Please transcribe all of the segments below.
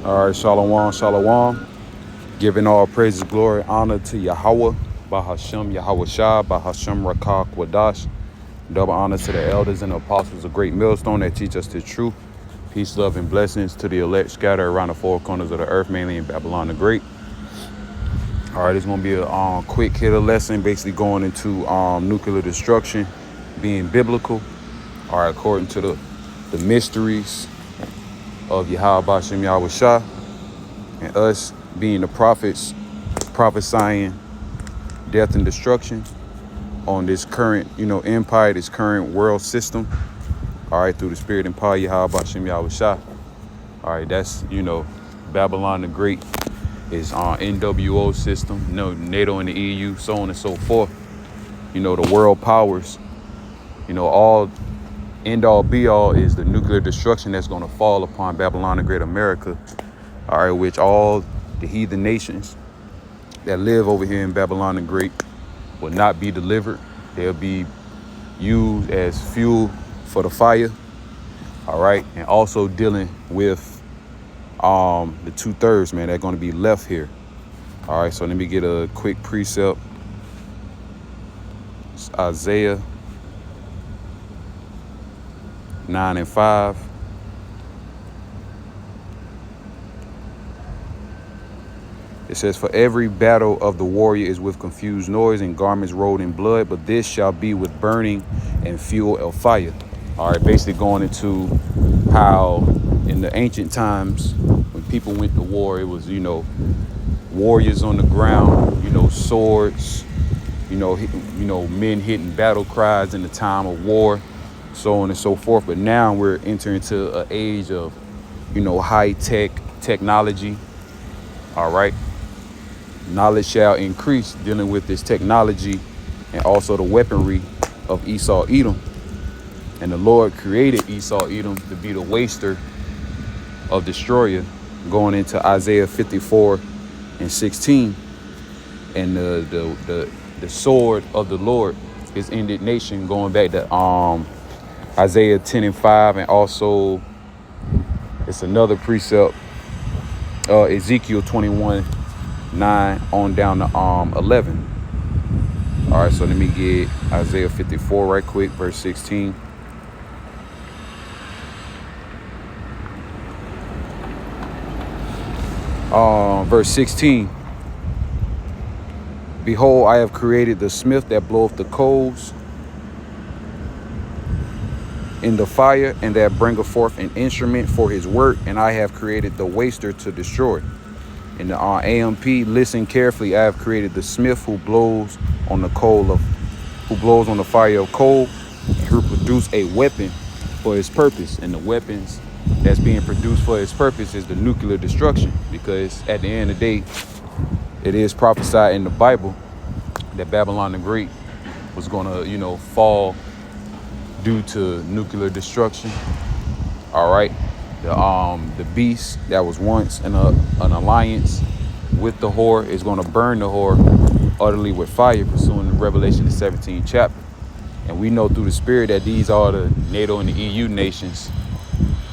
All right, shalom, shalom. Giving all praises, glory, honor to Yahweh, Bahashem, Yahweh Shah, Bahashem Rakah Kwadash. Double honor to the elders and the apostles of Great Millstone that teach us the truth. Peace, love, and blessings to the elect scattered around the four corners of the earth, mainly in Babylon the Great. All right, it's going to be a quick hitter lesson, basically going into nuclear destruction being biblical. All right, according to the mysteries of Yahweh Bahashem, Yahweh Shah, and us being the prophets prophesying death and destruction on this current, empire, this current world system. All right, through the spirit and power, Yahweh Bashem Yahweh Shah. All right, that's, Babylon the Great is on NWO system, NATO and the EU, so on and so forth. The world powers, all end all be all is the nuclear destruction that's going to fall upon Babylon the Great America. All right, which all the heathen nations that live over here in Babylon the Great will not be delivered. They'll be used as fuel for the fire. All right, and also dealing with the 2/3, man, that's going to be left here. All right, so let me get a quick precept. It's Isaiah 9:5. It says, for every battle of the warrior is with confused noise and garments rolled in blood, but this shall be with burning and fuel of fire. All right, basically going into how in the ancient times when people went to war, it was, warriors on the ground, swords, men hitting battle cries in the time of war, so on and so forth. But now we're entering into an age of, high-tech technology. All right. Knowledge shall increase dealing with this technology and also the weaponry of Esau Edom. And the Lord created Esau Edom to be the waster of destroyer, going into Isaiah 54:16. And the sword of the Lord is indignation, going back to Isaiah 10:5, and also it's another precept, Ezekiel 21:9 on down to 11. All right, so let me get Isaiah 54 right quick, verse 16. Verse 16. Behold, I have created the smith that bloweth the coals in the fire, and that bringeth forth an instrument for his work, and I have created the waster to destroy. In the AMP, listen carefully. I have created the smith who blows on the fire of coal, and who produce a weapon for his purpose. And the weapons that's being produced for his purpose is the nuclear destruction, because at the end of the day, it is prophesied in the Bible that Babylon the Great was going to, fall due to nuclear destruction. All right. The beast that was once an alliance with the whore is going to burn the whore utterly with fire, pursuing Revelation the 17th chapter. And we know through the spirit that these are the NATO and the EU nations,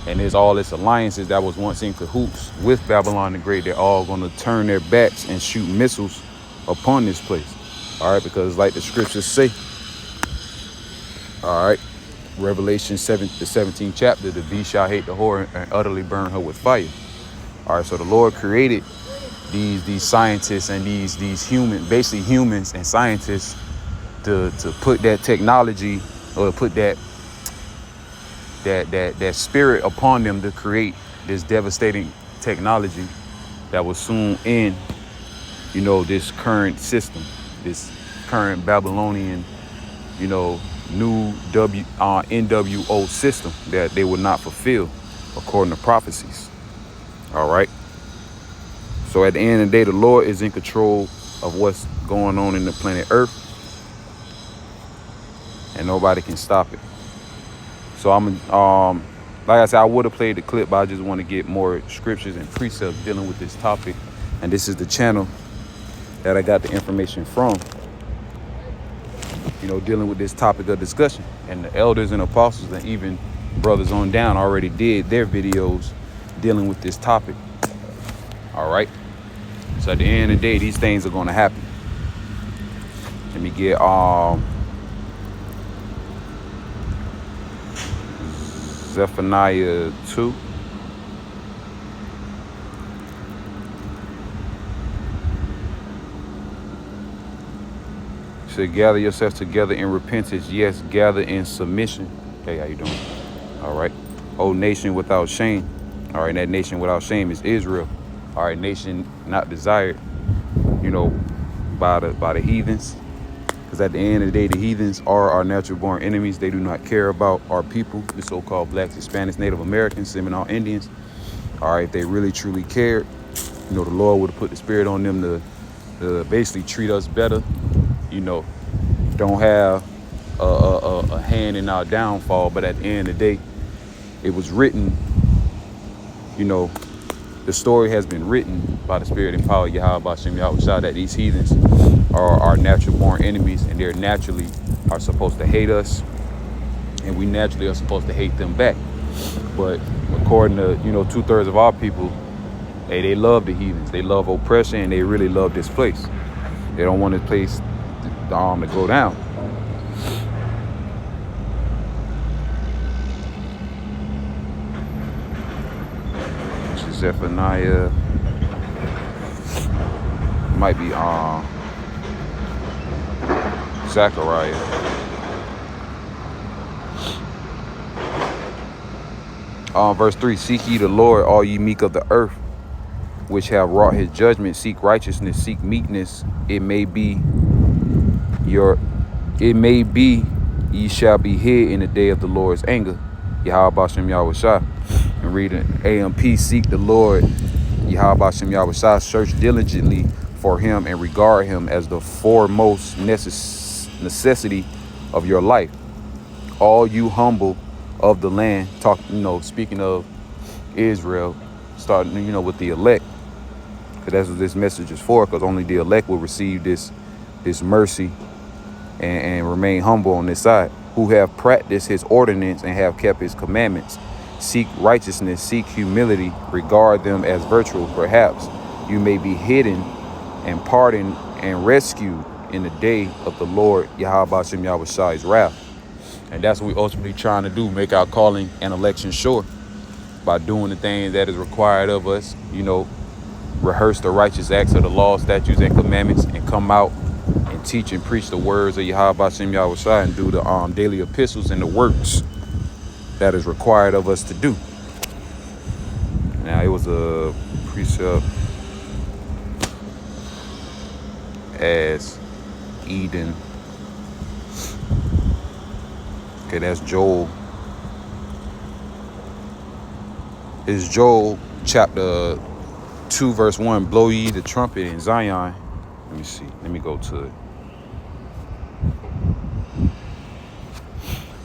and there's all its alliances that was once in cahoots with Babylon the Great. They're all going to turn their backs and shoot missiles upon this place. All right, because like the scriptures say, all right, Revelation the 17th chapter, the beast shall hate the whore and utterly burn her with fire. All right, so the Lord created these scientists and these basically humans and scientists to put that technology, or put that spirit upon them to create this devastating technology that will soon end, this current system, this current Babylonian, new NWO system that they would not fulfill according to prophecies. All right. So at the end of the day, the Lord is in control of what's going on in the planet Earth, and nobody can stop it. So like I said, I would have played the clip, but I just want to get more scriptures and precepts dealing with this topic. And this is the channel that I got the information from, dealing with this topic of discussion. And the elders and apostles and even brothers on down already did their videos dealing with this topic. All right. So at the end of the day, these things are going to happen. Let me get Zephaniah 2. So gather yourselves together in repentance. Yes, gather in submission. Hey, how you doing? All right. O nation without shame. All right. That nation without shame is Israel. All right. Nation not desired, by the heathens. Because at the end of the day, the heathens are our natural born enemies. They do not care about our people, the so-called blacks, Hispanics, Native Americans, Seminole Indians. All right. If they really, truly cared, the Lord would have put the spirit on them to basically treat us better. Don't have a hand in our downfall, but at the end of the day, it was written, the story has been written by the spirit and power of Yahweh Bashem Yahweh Shah that these heathens are our natural born enemies, and they're naturally are supposed to hate us, and we naturally are supposed to hate them back. But according to, 2/3 of our people, hey, they love the heathens. They love oppression, and they really love this place. They don't want this place to go down. Zephaniah might be Zechariah. Verse 3, seek ye the Lord, all ye meek of the earth, which have wrought his judgment. Seek righteousness, seek meekness. It may be ye shall be hid in the day of the Lord's anger. Yahweh Bashem Yahweh Shah. And reading AMP, seek the Lord, Yahweh Bashem Yahweh Shah, search diligently for him and regard him as the foremost necessity of your life. All you humble of the land, speaking of Israel, starting, with the elect, because that's what this message is for, because only the elect will receive this mercy and remain humble on this side, who have practiced his ordinance and have kept his commandments. Seek righteousness, seek humility, regard them as virtual. Perhaps you may be hidden and pardoned and rescued in the day of the Lord Yahweh Bashem Yahweh Shai's wrath. And that's what we're ultimately trying to do, make our calling and election sure by doing the things that is required of us, rehearse the righteous acts of the law, statutes, and commandments, and come out and teach and preach the words of Yahweh Bashem Yahweh Shai and do the daily epistles and the works that is required of us to do. Now, it was a precept as Eden. Okay, that's Joel. It's Joel chapter 2, verse 1. Blow ye the trumpet in Zion. Let me see. Let me go to it.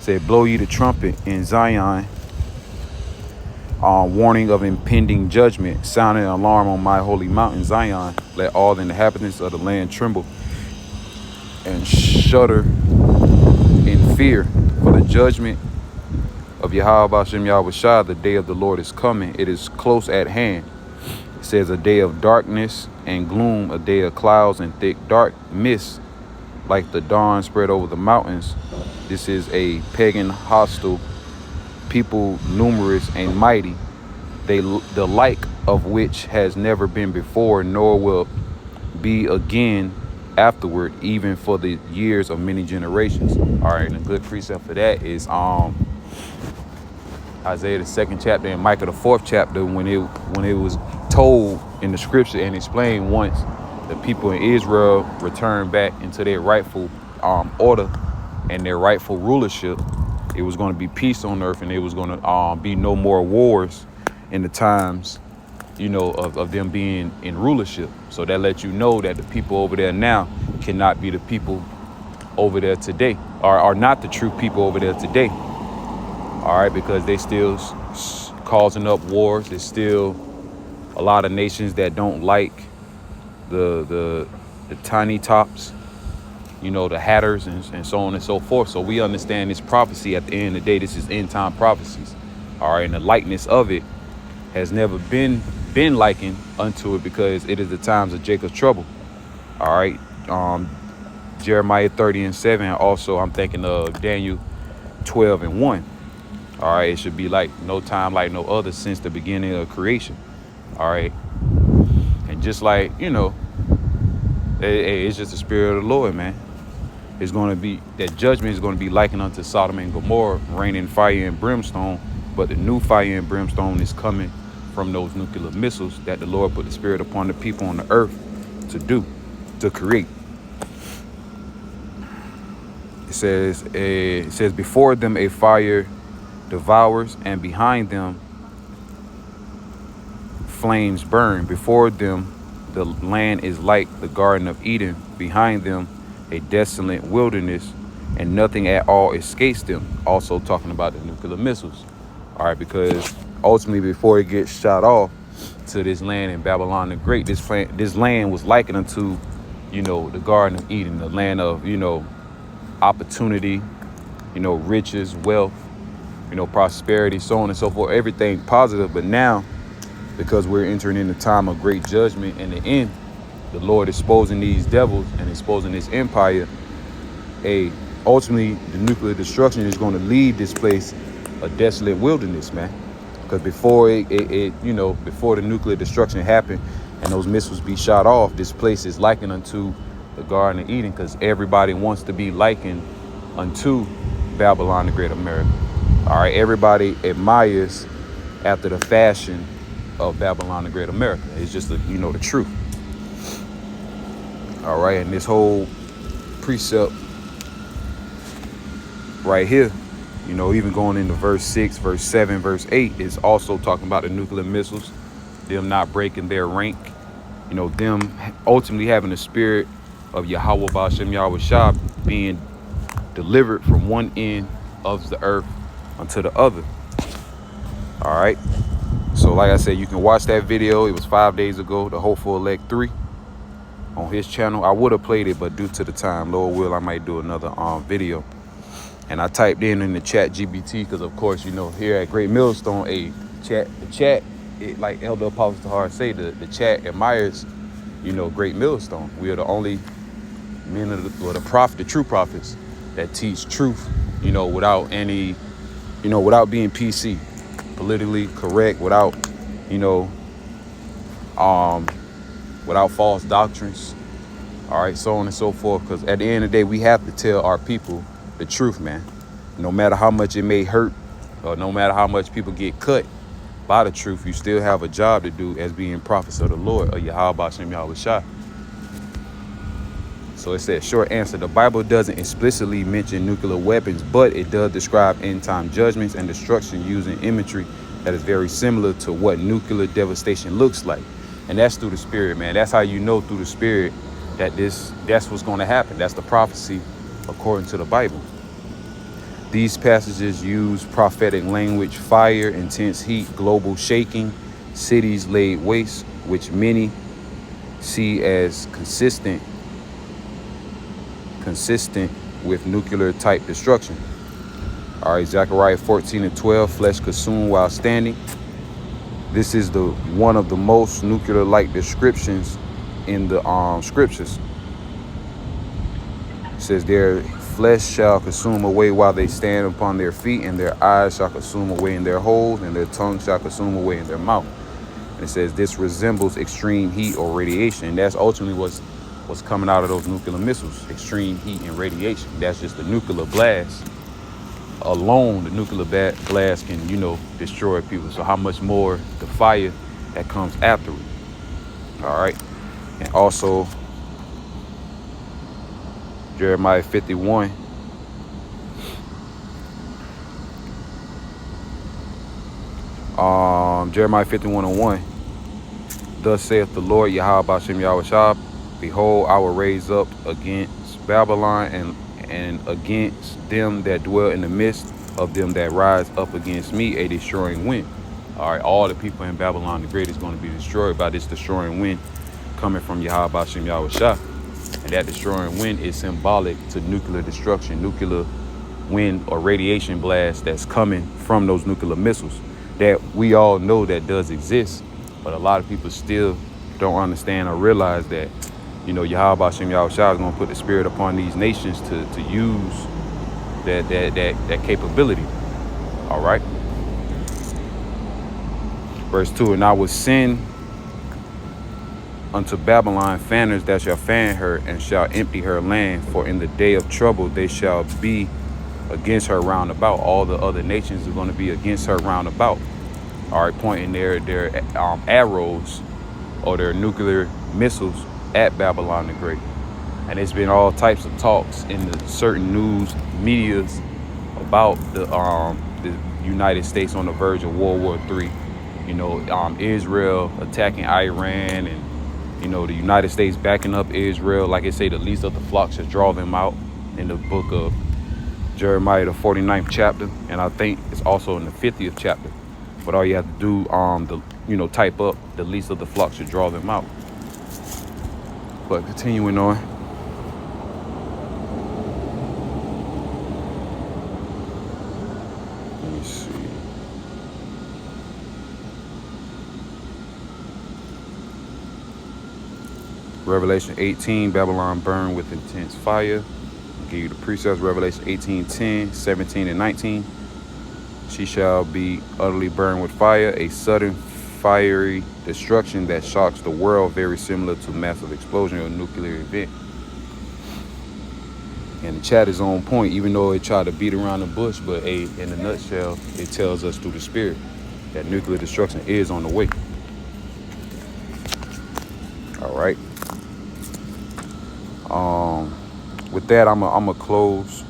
Said, blow ye the trumpet in Zion, warning of impending judgment, sounding an alarm on my holy mountain Zion. Let all the inhabitants of the land tremble and shudder in fear, for the judgment of Yahweh Bashem Yahweh Shah, the day of the Lord is coming. It is close at hand. It says, a day of darkness and gloom, a day of clouds and thick dark mist, like the dawn spread over the mountains. This is a pagan, hostile people, numerous and mighty, the like of which has never been before, nor will be again afterward, even for the years of many generations. All right, and a good precept for that is Isaiah the 2nd chapter and Micah the 4th chapter, when it was told in the scripture and explained once the people in Israel returned back into their rightful order and their rightful rulership, it was going to be peace on earth, and it was going to be no more wars in the times, of them being in rulership. So that lets you know that the people over there now cannot be the people over there today, or are not the true people over there today. All right, because they still causing up wars. There's still a lot of nations that don't like the tiny tops, the hatters and so on and so forth. So we understand this prophecy at the end of the day. This is end time prophecies. All right. And the likeness of it has never been likened unto it, because it is the times of Jacob's trouble. All right. Jeremiah 30:7. Also, I'm thinking of Daniel 12:1. All right. It should be like no time like no other since the beginning of creation. All right. And just like, it's just the spirit of the Lord, man. It's going to be, that judgment is going to be likened unto Sodom and Gomorrah, raining fire and brimstone. But the new fire and brimstone is coming from those nuclear missiles that the Lord put the spirit upon the people on the earth to create. It says, before them a fire devours, and behind them flames burn. Before them the land is like the Garden of Eden. Behind them a desolate wilderness, and nothing at all escapes them. Also talking about the nuclear missiles. All right, because ultimately before it gets shot off to this land in Babylon the Great, this land was likened unto, the Garden of Eden, the land of, opportunity, riches, wealth, prosperity, so on and so forth, everything positive. But now, because we're entering in the time of great judgment and the end, the Lord exposing these devils and exposing this empire, ultimately the nuclear destruction is going to leave this place a desolate wilderness, man. Because before before the nuclear destruction happened and those missiles be shot off, this place is likened unto the Garden of Eden, because everybody wants to be likened unto Babylon the Great America. All right, everybody admires after the fashion of Babylon the Great America. It's just the truth. All right, and this whole precept right here, even going into verse 6, verse 7, verse 8, is also talking about the nuclear missiles, them not breaking their rank, them ultimately having the spirit of Yahweh Ba'ashem Yahweh Shah being delivered from one end of the earth unto the other. All right. So like I said, you can watch that video. It was 5 days ago, the Hopeful Elect 3 on his channel. I would have played it, but due to the time, Lord will, I might do another video. And I typed in the chat GBT, because of course, here at Great Millstone, the chat, like Elder Apostle Tahar say, the chat admires, Great Millstone. We are the only men of the true prophets that teach truth, without any, without being PC, politically correct, without, without false doctrines. All right, so on and so forth. Because at the end of the day, we have to tell our people the truth, man. No matter how much it may hurt, or no matter how much people get cut by the truth, you still have a job to do as being prophets of the Lord, or Yahweh Ba'ashem Yahweh Shah. So it says, short answer, the Bible doesn't explicitly mention nuclear weapons, but it does describe end-time judgments and destruction using imagery that is very similar to what nuclear devastation looks like. And that's through the spirit, man. That's how you know through the spirit that that's what's going to happen. That's the prophecy according to the Bible. These passages use prophetic language: fire, intense heat, global shaking, cities laid waste, which many see as consistent with nuclear type destruction. All right, Zechariah 14:12, flesh consumed while standing. This is one of the most nuclear-like descriptions in the scriptures. It says, their flesh shall consume away while they stand upon their feet, and their eyes shall consume away in their holes, and their tongue shall consume away in their mouth. And it says this resembles extreme heat or radiation. And that's ultimately what's coming out of those nuclear missiles: extreme heat and radiation. That's just the nuclear blast alone. The nuclear blast can, destroy people. So how much more the fire that comes after it. All right. And also Jeremiah 51. Jeremiah 51:1. Thus saith the Lord Yahweh Ba'ashem Yahweh Shah, behold, I will raise up against Babylon and against them that dwell in the midst of them that rise up against me a destroying wind. All right, all the people in Babylon the Great is going to be destroyed by this destroying wind coming from Yahweh Ba'ashem Yahweh Shah. And that destroying wind is symbolic to nuclear destruction, nuclear wind or radiation blast that's coming from those nuclear missiles. that we all know that does exist, but a lot of people still don't understand or realize that, Yahweh Shem Yahweh Shah is going to put the spirit upon these nations to use that capability. All right. Verse 2, and I will send unto Babylon fanners that shall fan her and shall empty her land, for in the day of trouble they shall be against her round about. All the other nations are going to be against her round about. All right, pointing their arrows or their nuclear missiles at Babylon the Great. And it's been all types of talks in the certain news medias about the United States on the verge of World War III. Israel attacking Iran, and the United States backing up Israel. Like I say, the least of the flocks should draw them out, in the book of Jeremiah, the 49th chapter, and I think it's also in the 50th chapter. But all you have to do, type up the least of the flock should draw them out. But continuing on. Let me see. Revelation 18, Babylon burned with intense fire. I'll give you the precepts. Revelation 18:10, 17, and 19. She shall be utterly burned with fire, a sudden fiery destruction that shocks the world, very similar to massive explosion or nuclear event. And the chat is on point, even though it tried to beat around the bush, but in a nutshell, it tells us through the spirit that nuclear destruction is on the way. All right. With that, I'm a close.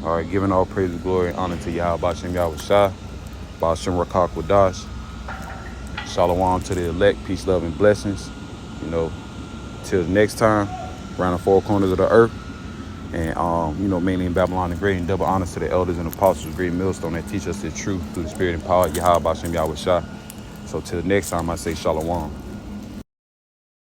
All right, giving all praise and glory and honor to Yahweh Shem Yahweh Shah, Ba'ashem Rakak Wadash. Shalom to the elect, peace, love, and blessings. Till next time, around the four corners of the earth. And, mainly in Babylon the Great, and double honors to the elders and apostles, great millstone that teach us the truth through the spirit and power of Yahweh Shem Yahweh Shah. So till next time, I say Shalom.